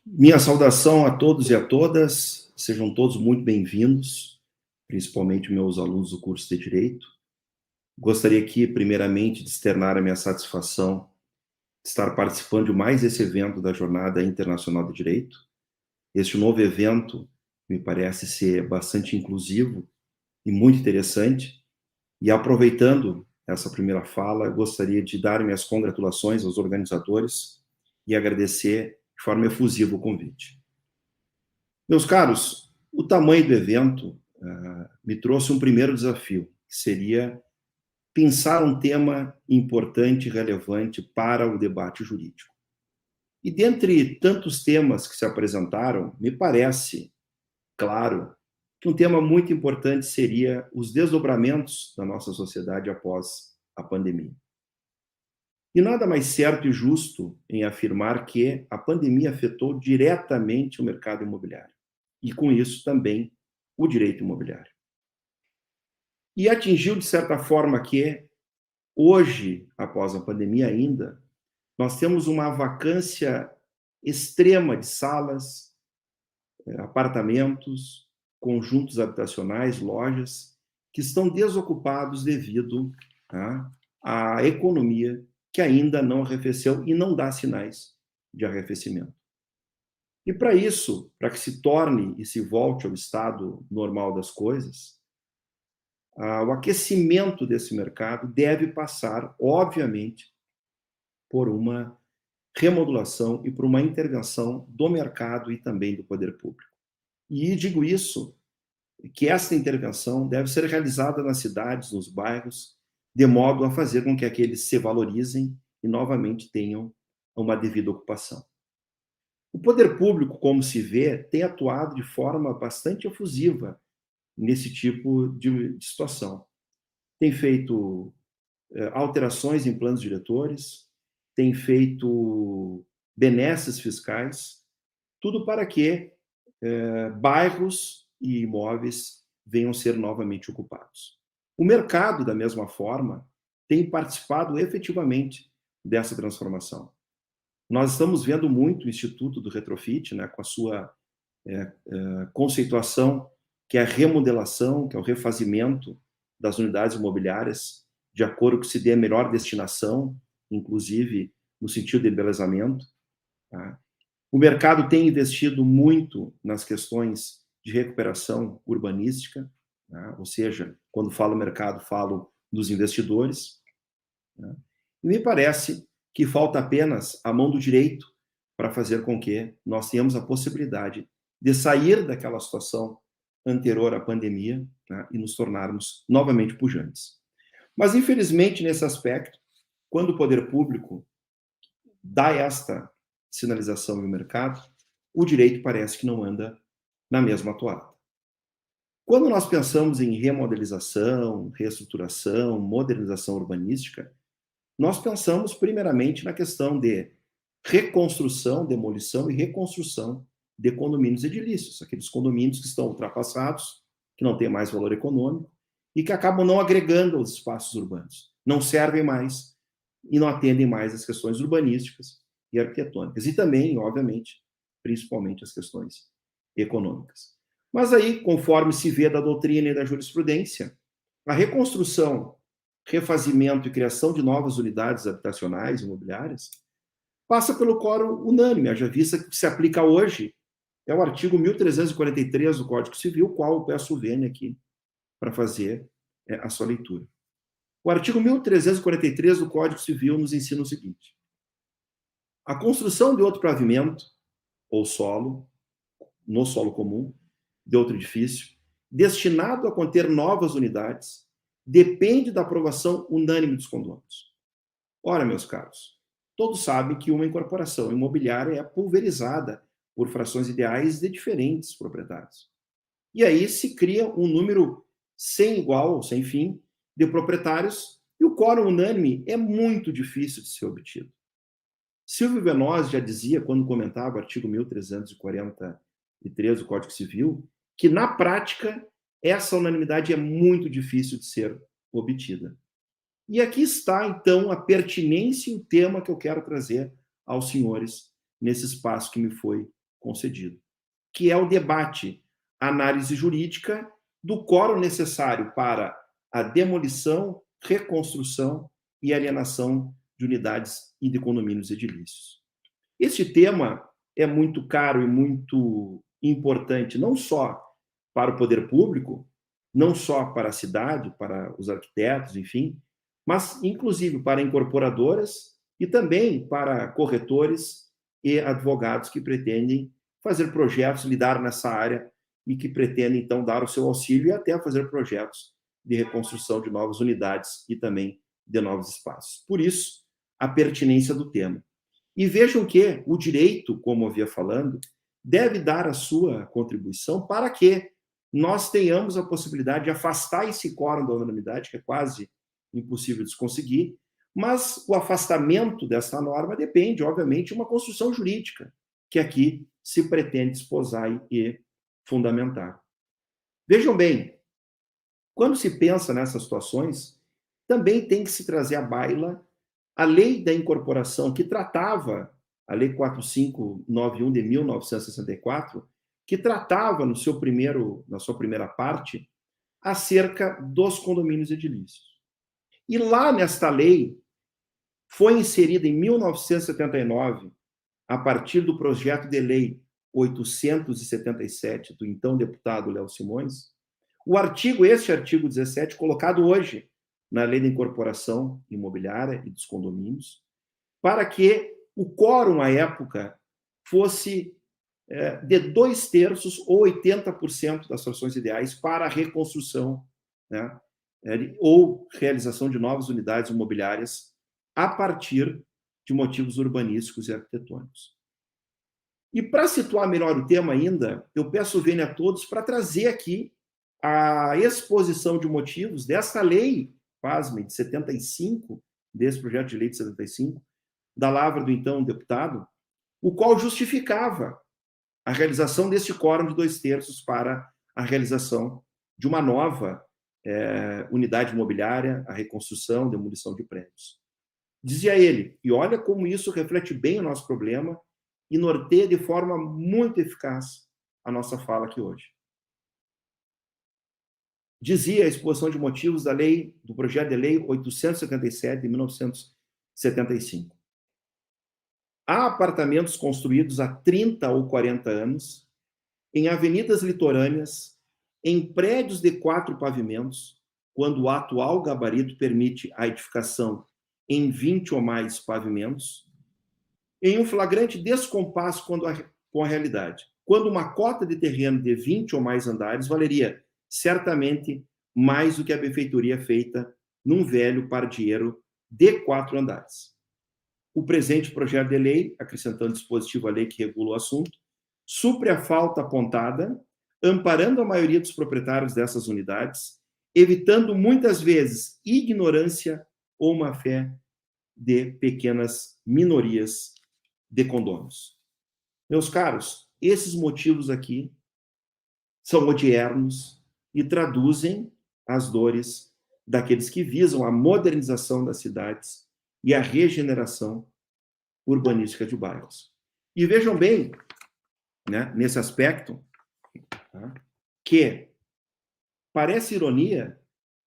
Minha saudação a todos e a todas, sejam todos muito bem-vindos, principalmente meus alunos do curso de Direito. Gostaria aqui, primeiramente, de externar a minha satisfação de estar participando de mais esse evento da Jornada Internacional do Direito. Este novo evento me parece ser bastante inclusivo e muito interessante, e aproveitando essa primeira fala, gostaria de dar minhas congratulações aos organizadores e agradecer de forma efusiva o convite. Meus caros, o tamanho do evento me trouxe um primeiro desafio, que seria pensar um tema importante e relevante para o debate jurídico. E dentre tantos temas que se apresentaram, me parece claro que um tema muito importante seria os desdobramentos da nossa sociedade após a pandemia. E nada mais certo e justo em afirmar que a pandemia afetou diretamente o mercado imobiliário e, com isso, também o direito imobiliário. E atingiu, de certa forma, que hoje, após a pandemia ainda, nós temos uma vacância extrema de salas, apartamentos, conjuntos habitacionais, lojas, que estão desocupados devido à economia que ainda não arrefeceu e não dá sinais de arrefecimento. E para isso, para que se torne e se volte ao estado normal das coisas, o aquecimento desse mercado deve passar, obviamente, por uma remodulação e por uma intervenção do mercado e também do poder público. E digo isso, que essa intervenção deve ser realizada nas cidades, nos bairros, de modo a fazer com que aqueles se valorizem e novamente tenham uma devida ocupação. O poder público, como se vê, tem atuado de forma bastante efusiva nesse tipo de situação. Tem feito alterações em planos diretores, tem feito benesses fiscais, tudo para que bairros e imóveis venham ser novamente ocupados. O mercado, da mesma forma, tem participado efetivamente dessa transformação. Nós estamos vendo muito o Instituto do Retrofit, com a sua conceituação, que é a remodelação, que é o refazimento das unidades imobiliárias, de acordo com que se dê a melhor destinação, inclusive no sentido de embelezamento. O mercado tem investido muito nas questões de recuperação urbanística, ou seja, quando falo mercado, falo dos investidores. E me parece que falta apenas a mão do direito para fazer com que nós tenhamos a possibilidade de sair daquela situação anterior à pandemia e nos tornarmos novamente pujantes. Mas, infelizmente, nesse aspecto, quando o poder público dá esta sinalização no mercado, o direito parece que não anda na mesma toada. Quando nós pensamos em remodelização, reestruturação, modernização urbanística, nós pensamos primeiramente na questão de reconstrução, demolição e reconstrução de condomínios edilícios, aqueles condomínios que estão ultrapassados, que não têm mais valor econômico e que acabam não agregando aos espaços urbanos, não servem mais e não atendem mais às questões urbanísticas e arquitetônicas, e também, obviamente, principalmente as questões econômicas. Mas aí, conforme se vê da doutrina e da jurisprudência, a reconstrução, refazimento e criação de novas unidades habitacionais e imobiliárias passa pelo quórum unânime, haja vista que se aplica hoje é o artigo 1343 do Código Civil, qual eu peço o vênia aqui para fazer a sua leitura. O artigo 1343 do Código Civil nos ensina o seguinte: a construção de outro pavimento ou solo, no solo comum, de outro edifício, destinado a conter novas unidades, depende da aprovação unânime dos condôminos. Ora, meus caros, todos sabem que uma incorporação imobiliária é pulverizada por frações ideais de diferentes proprietários. E aí se cria um número sem igual, sem fim, de proprietários, e o quórum unânime é muito difícil de ser obtido. Silvio Venosi já dizia, quando comentava o artigo 1343 do Código Civil, que, na prática, essa unanimidade é muito difícil de ser obtida. E aqui está, então, a pertinência e o tema que eu quero trazer aos senhores nesse espaço que me foi concedido, que é o debate, análise jurídica do quórum necessário para a demolição, reconstrução e alienação de unidades e de condomínios edilícios. Este tema é muito caro e muito importante, não só para o poder público, não só para a cidade, para os arquitetos, enfim, mas inclusive para incorporadoras e também para corretores e advogados que pretendem fazer projetos, lidar nessa área e que pretendem, então, dar o seu auxílio e até fazer projetos de reconstrução de novas unidades e também de novos espaços. Por isso, a pertinência do tema. E vejam que o direito, como eu havia falando, deve dar a sua contribuição para que nós tenhamos a possibilidade de afastar esse quórum da unanimidade, que é quase impossível de se conseguir, mas o afastamento dessa norma depende, obviamente, de uma construção jurídica, que aqui se pretende esposar e fundamentar. Vejam bem, quando se pensa nessas situações, também tem que se trazer à baila a lei da incorporação, que tratava, a lei 4591 de 1964, que tratava na sua primeira parte acerca dos condomínios edilícios. E lá nesta lei foi inserida em 1979, a partir do projeto de lei 877 do então deputado Léo Simões, este artigo 17, colocado hoje na lei da incorporação imobiliária e dos condomínios, para que o quórum à época fosse de 2/3 ou 80% das frações ideais para a reconstrução, né, ou realização de novas unidades imobiliárias a partir de motivos urbanísticos e arquitetônicos. E para situar melhor o tema ainda, eu peço o vênia a todos para trazer aqui a exposição de motivos dessa lei, pasmem, de 75, desse projeto de lei de 75, da lavra do então deputado, o qual justificava a realização deste quórum de 2/3 para a realização de uma nova unidade imobiliária, a reconstrução, demolição de prédios. Dizia ele, e olha como isso reflete bem o nosso problema e norteia de forma muito eficaz a nossa fala aqui hoje. Dizia a exposição de motivos da lei, do projeto de lei 877 de 1975. Há apartamentos construídos há 30 ou 40 anos, em avenidas litorâneas, em prédios de 4 pavimentos, quando o atual gabarito permite a edificação em 20 ou mais pavimentos, em um flagrante descompasso com a realidade, quando uma cota de terreno de 20 ou mais andares valeria certamente mais do que a benfeitoria feita num velho pardieiro de 4 andares. O presente projeto de lei, acrescentando dispositivo à lei que regula o assunto, supre a falta apontada, amparando a maioria dos proprietários dessas unidades, evitando muitas vezes ignorância ou má-fé de pequenas minorias de condôminos. Meus caros, esses motivos aqui são odiernos e traduzem as dores daqueles que visam a modernização das cidades e a regeneração urbanística de bairros. E vejam bem, né, nesse aspecto, tá, que parece ironia,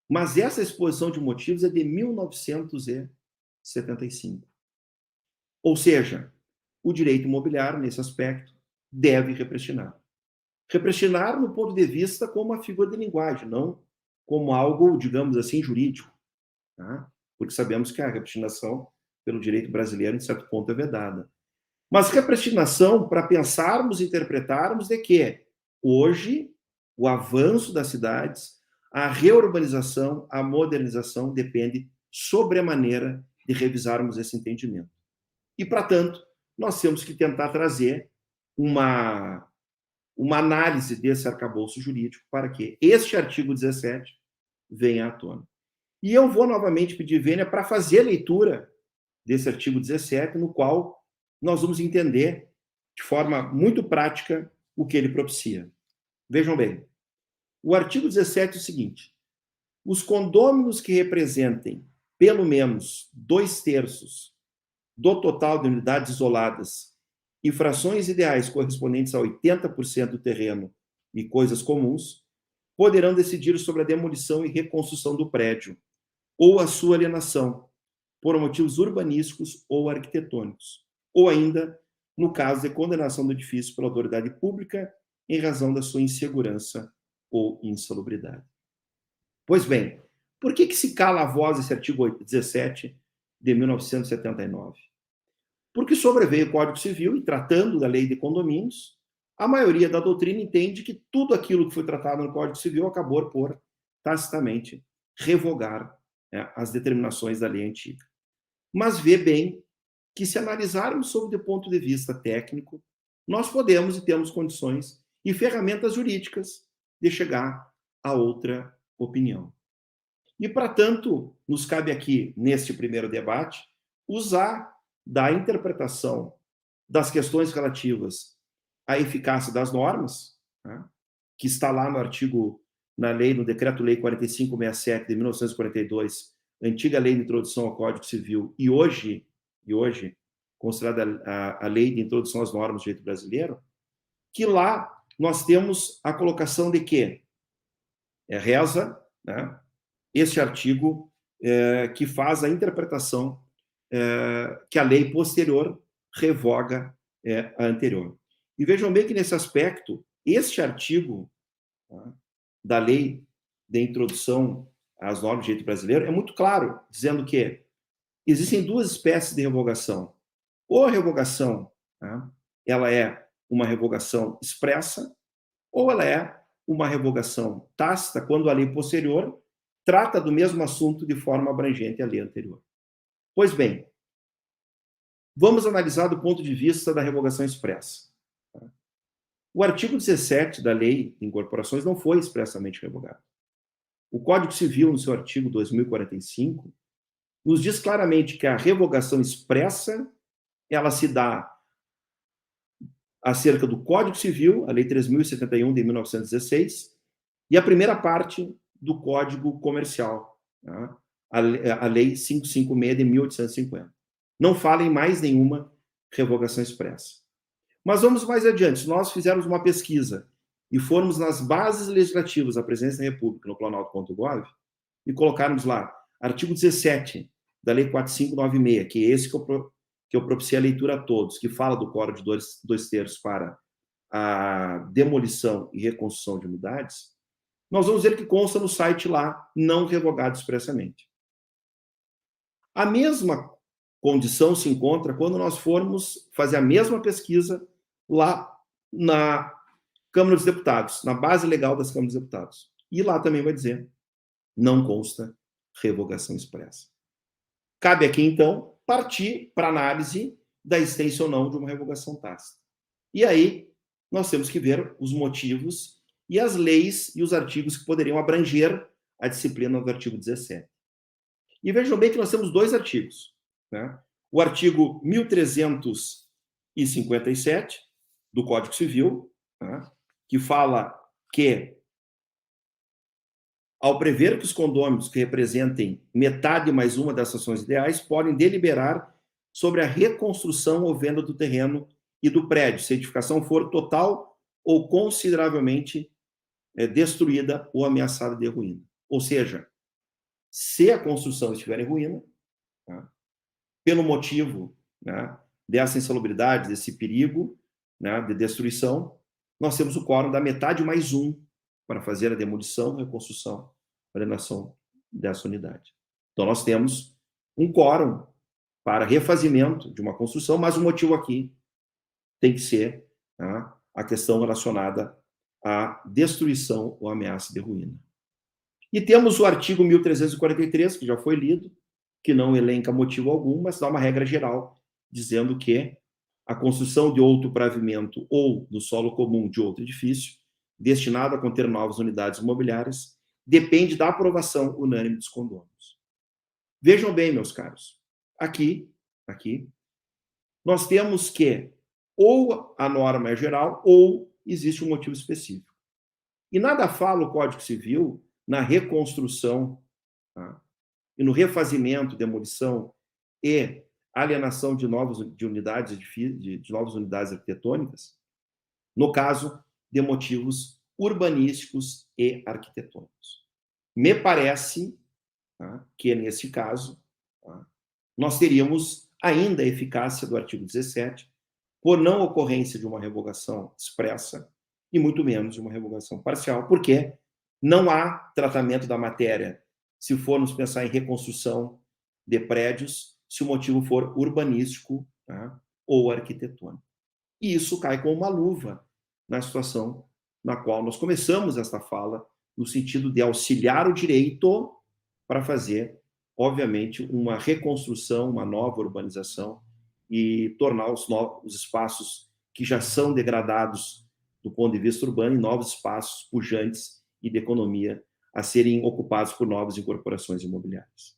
mas essa exposição de motivos é de 1975. Ou seja, o direito imobiliário, nesse aspecto, deve repristinar. Repristinar no ponto de vista como uma figura de linguagem, não como algo, digamos assim, jurídico. Tá? Porque sabemos que a repristinação, pelo direito brasileiro, em certo ponto, é vedada. Mas repristinação para pensarmos e interpretarmos de que hoje o avanço das cidades, a reurbanização, a modernização depende sobremaneira de revisarmos esse entendimento. E, para tanto, nós temos que tentar trazer uma análise desse arcabouço jurídico para que este artigo 17 venha à tona. E eu vou novamente pedir vênia para fazer a leitura desse artigo 17, no qual nós vamos entender de forma muito prática o que ele propicia. Vejam bem, o artigo 17 é o seguinte: os condôminos que representem pelo menos 2/3 do total de unidades isoladas e frações ideais correspondentes a 80% do terreno e coisas comuns, poderão decidir sobre a demolição e reconstrução do prédio ou a sua alienação, por motivos urbanísticos ou arquitetônicos, ou ainda no caso de condenação do edifício pela autoridade pública em razão da sua insegurança ou insalubridade. Pois bem, por que se cala a voz esse artigo 17 de 1979? Porque sobreveio o Código Civil e, tratando da lei de condomínios, a maioria da doutrina entende que tudo aquilo que foi tratado no Código Civil acabou por, tacitamente, revogar as determinações da lei antiga. Mas vê bem que, se analisarmos sob o ponto de vista técnico, nós podemos e temos condições e ferramentas jurídicas de chegar a outra opinião. E, para tanto, nos cabe aqui, neste primeiro debate, usar da interpretação das questões relativas à eficácia das normas, né, que está lá no artigo, na lei, no Decreto-Lei 4567 de 1942, antiga lei de introdução ao Código Civil, e hoje considerada a lei de introdução às normas do direito brasileiro, que lá nós temos a colocação de que reza, né, este artigo que faz a interpretação que a lei posterior revoga a anterior. E vejam bem que, nesse aspecto, este artigo, tá, da lei de introdução às normas do direito brasileiro é muito claro, dizendo que existem duas espécies de revogação. Ou a revogação, tá, ela é uma revogação expressa, ou ela é uma revogação tácita, quando a lei posterior trata do mesmo assunto de forma abrangente à lei anterior. Pois bem, vamos analisar do ponto de vista da revogação expressa. O artigo 17 da Lei de Incorporações não foi expressamente revogado. O Código Civil, no seu artigo 2045, nos diz claramente que a revogação expressa, ela se dá acerca do Código Civil, a Lei 3.071 de 1916, e a primeira parte do Código Comercial, tá, a Lei 556 de 1850. Não fala em mais nenhuma revogação expressa. Mas vamos mais adiante. Se nós fizermos uma pesquisa e formos nas bases legislativas da Presidência da República, no Planalto.gov, e colocarmos lá artigo 17 da Lei 4596, que é esse que eu propiciei a leitura a todos, que fala do quórum de dois terços para a demolição e reconstrução de unidades, nós vamos ver que consta no site lá, não revogado expressamente. A mesma condição se encontra quando nós formos fazer a mesma pesquisa lá na Câmara dos Deputados, na base legal das Câmaras dos Deputados. E lá também vai dizer, não consta revogação expressa. Cabe aqui, então, partir para análise da existência ou não de uma revogação tácita. E aí, nós temos que ver os motivos e as leis e os artigos que poderiam abranger a disciplina do artigo 17. E vejam bem que nós temos dois artigos, né? O artigo 1357 do Código Civil, né, que fala que, ao prever que os condôminos que representem metade mais uma das ações ideais podem deliberar sobre a reconstrução ou venda do terreno e do prédio, se a edificação for total ou consideravelmente destruída ou ameaçada de ruína. Ou seja, se a construção estiver em ruína, tá, pelo motivo, né, dessa insalubridade, desse perigo, né, de destruição, nós temos o quórum da metade mais um para fazer a demolição, reconstrução, alienação dessa unidade. Então, nós temos um quórum para refazimento de uma construção, mas o motivo aqui tem que ser, né, a questão relacionada à destruição ou ameaça de ruína. E temos o artigo 1343, que já foi lido, que não elenca motivo algum, mas dá uma regra geral, dizendo que a construção de outro pavimento ou do solo comum de outro edifício, destinado a conter novas unidades imobiliárias, depende da aprovação unânime dos condôminos. Vejam bem, meus caros, aqui, nós temos que ou a norma é geral ou existe um motivo específico. E nada fala o Código Civil na reconstrução, tá, e no refazimento, demolição e alienação de novas unidades arquitetônicas, no caso de motivos urbanísticos e arquitetônicos. Me parece, tá, que nesse caso, tá, nós teríamos ainda a eficácia do artigo 17, por não ocorrência de uma revogação expressa e muito menos de uma revogação parcial, porque não há tratamento da matéria se formos pensar em reconstrução de prédios, se o motivo for urbanístico, tá, ou arquitetônico. E isso cai como uma luva na situação na qual nós começamos esta fala, no sentido de auxiliar o direito para fazer, obviamente, uma reconstrução, uma nova urbanização e tornar os espaços que já são degradados do ponto de vista urbano em novos espaços pujantes e de economia a serem ocupados por novas incorporações imobiliárias.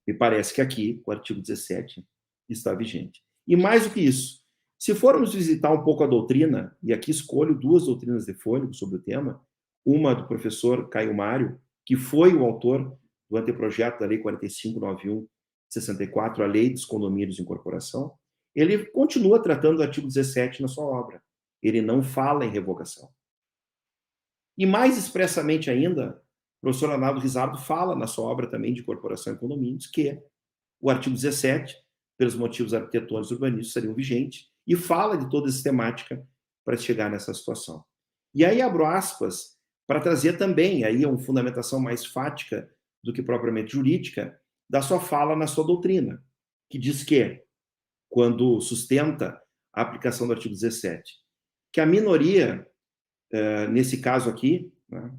Me parece que aqui o artigo 17 está vigente. E mais do que isso, se formos visitar um pouco a doutrina, e aqui escolho duas doutrinas de fôlego sobre o tema, uma do professor Caio Mário, que foi o autor do anteprojeto da Lei 4591/64, a Lei dos Condomínios de Incorporação, ele continua tratando do artigo 17 na sua obra. Ele não fala em revogação. E mais expressamente ainda, o professor Arnaldo Rizzardo fala na sua obra também de Incorporação e Condomínios que o artigo 17, pelos motivos arquitetônicos e urbanísticos, seriam vigentes, e fala de toda essa temática para chegar nessa situação. E aí abro aspas para trazer também aí uma fundamentação mais fática do que propriamente jurídica da sua fala na sua doutrina, que diz que, quando sustenta a aplicação do artigo 17, que a minoria, nesse caso aqui, né,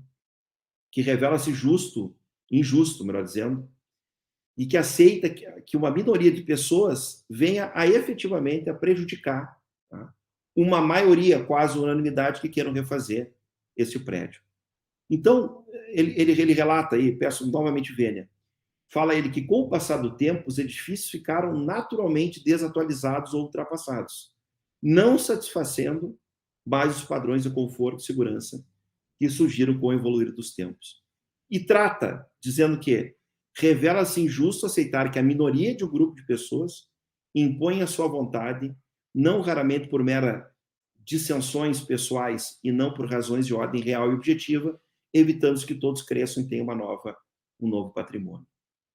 que revela-se injusto, melhor dizendo, e que aceita que uma minoria de pessoas venha a efetivamente a prejudicar, tá, uma maioria, quase unanimidade, que queiram refazer esse prédio. Então, ele relata aí, peço novamente vênia, fala ele que com o passar do tempo os edifícios ficaram naturalmente desatualizados ou ultrapassados, não satisfazendo mais os padrões de conforto e segurança que surgiram com o evoluir dos tempos. E trata, dizendo que revela-se injusto aceitar que a minoria de um grupo de pessoas impõe a sua vontade, não raramente por mera dissensões pessoais e não por razões de ordem real e objetiva, evitando que todos cresçam e tenham um novo patrimônio.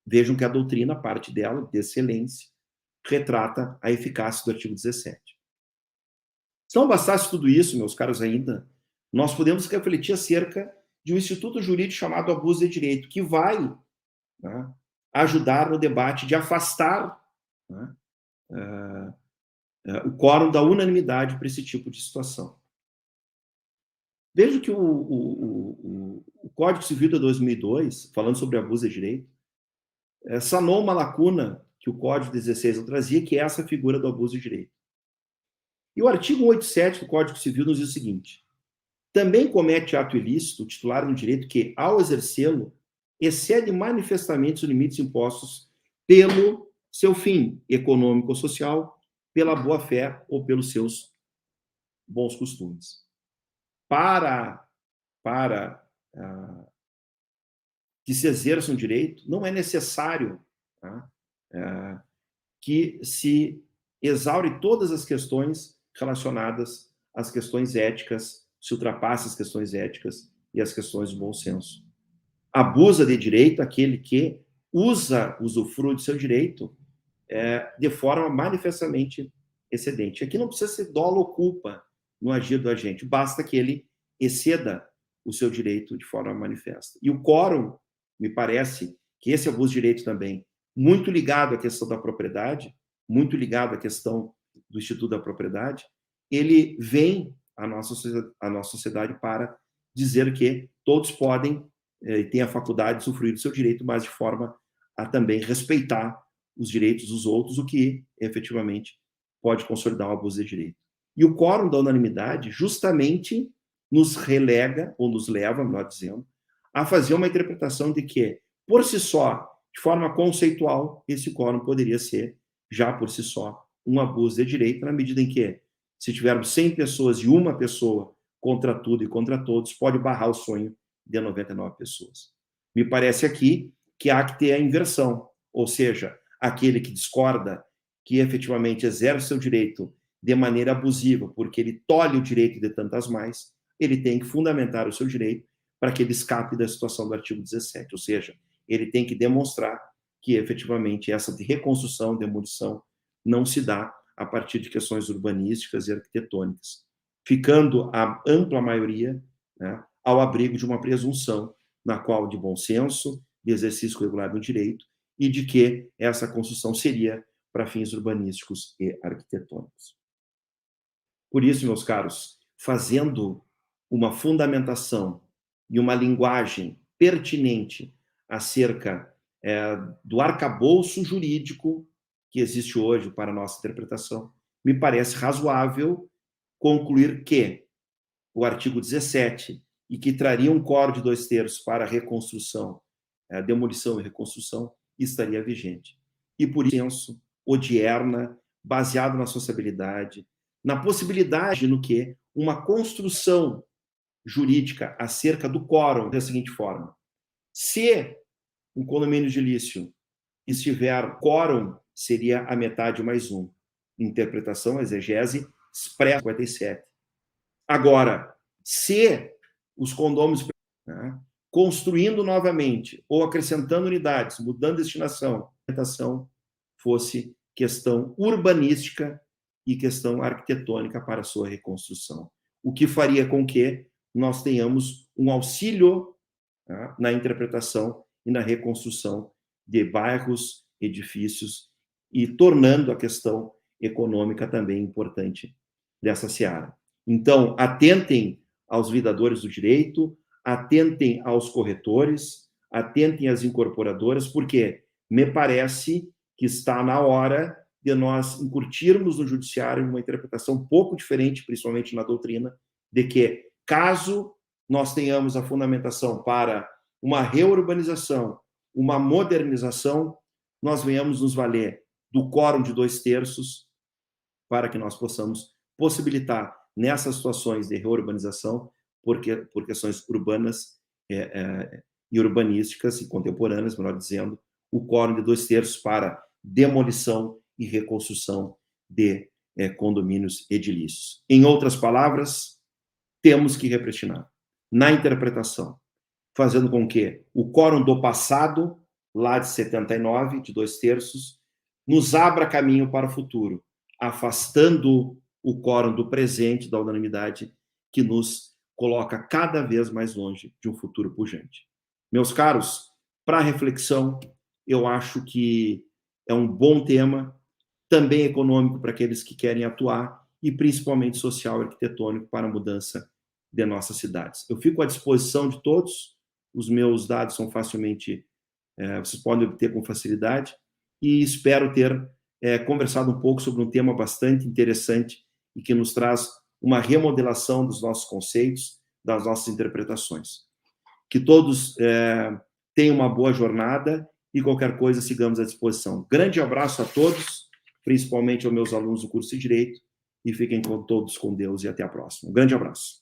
Vejam que a doutrina, parte dela, de excelência, retrata a eficácia do artigo 17. Se não bastasse tudo isso, meus caros, ainda, nós podemos refletir acerca de um instituto jurídico chamado abuso de direito, que vai, né, ajudar no debate de afastar, né, o quórum da unanimidade para esse tipo de situação. Veja que o Código Civil de 2002, falando sobre abuso de direito, sanou uma lacuna que o Código 16 não trazia, que é essa figura do abuso de direito. E o artigo 187 do Código Civil nos diz o seguinte: também comete ato ilícito o titular do direito que, ao exercê-lo, excede manifestamente os limites impostos pelo seu fim econômico ou social, pela boa-fé ou pelos seus bons costumes. Para que se exerça um direito, não é necessário, tá, que se exaure todas as questões relacionadas às questões éticas, se ultrapasse as questões éticas e as questões do bom senso. Abusa de direito aquele que usufrui do seu direito de forma manifestamente excedente. Aqui não precisa ser dolo ou culpa no agir do agente, basta que ele exceda o seu direito de forma manifesta. E o quórum, me parece que esse abuso de direito também, muito ligado à questão da propriedade, muito ligado à questão do Instituto da Propriedade, ele vem à nossa sociedade para dizer que todos podem e têm a faculdade de usufruir do seu direito, mas de forma a também respeitar os direitos dos outros, o que efetivamente pode consolidar o abuso de direito. E o quórum da unanimidade justamente nos relega, ou nos leva, melhor dizendo, a fazer uma interpretação de que, por si só, de forma conceitual, esse quórum poderia ser, já por si só, um abuso de direito, na medida em que, se tivermos 100 pessoas e uma pessoa contra tudo e contra todos, pode barrar o sonho de 99 pessoas. Me parece aqui que há que ter a inversão, ou seja, aquele que discorda que efetivamente exerce seu direito de maneira abusiva, porque ele tolhe o direito de tantas mais, ele tem que fundamentar o seu direito para que ele escape da situação do artigo 17, ou seja, ele tem que demonstrar que efetivamente essa reconstrução, demolição, não se dá a partir de questões urbanísticas e arquitetônicas, ficando a ampla maioria, né, ao abrigo de uma presunção na qual de bom senso, de exercício regular do direito, e de que essa construção seria para fins urbanísticos e arquitetônicos. Por isso, meus caros, fazendo uma fundamentação e uma linguagem pertinente acerca do arcabouço jurídico que existe hoje para a nossa interpretação, me parece razoável concluir que o artigo 17, e que traria um quórum de 2/3 para a reconstrução, demolição e reconstrução, estaria vigente. E por isso, odierna, baseado na sociabilidade, na possibilidade no que uma construção jurídica acerca do quórum da seguinte forma: se um condomínio edilício estiver quórum, seria a metade mais um. Interpretação, exegese, expressa 57. Agora, se os condôminos, né, construindo novamente ou acrescentando unidades, mudando destinação, a interpretação fosse questão urbanística e questão arquitetônica para a sua reconstrução. O que faria com que nós tenhamos um auxílio, né, na interpretação e na reconstrução de bairros, edifícios, e tornando a questão econômica também importante dessa seara. Então, atentem aos vidadores do direito, atentem aos corretores, atentem às incorporadoras, porque me parece que está na hora de nós incutirmos no judiciário uma interpretação um pouco diferente, principalmente na doutrina, de que, caso nós tenhamos a fundamentação para uma reurbanização, uma modernização, nós venhamos nos valer do quórum de 2/3 para que nós possamos possibilitar, nessas situações de reurbanização, por questões urbanas e urbanísticas e contemporâneas, melhor dizendo, o quórum de 2/3 para demolição e reconstrução de condomínios edilícios. Em outras palavras, temos que repristinar na interpretação, fazendo com que o quórum do passado, lá de 79, de 2/3, nos abra caminho para o futuro, afastando o quórum do presente, da unanimidade, que nos coloca cada vez mais longe de um futuro pujante. Meus caros, para reflexão, eu acho que é um bom tema, também econômico para aqueles que querem atuar, e principalmente social e arquitetônico para a mudança de nossas cidades. Eu fico à disposição de todos, os meus dados são facilmente, vocês podem obter com facilidade, e espero ter conversado um pouco sobre um tema bastante interessante e que nos traz uma remodelação dos nossos conceitos, das nossas interpretações. Que todos tenham uma boa jornada e qualquer coisa sigamos à disposição. Grande abraço a todos, principalmente aos meus alunos do curso de Direito, e fiquem todos com Deus e até a próxima. Um grande abraço.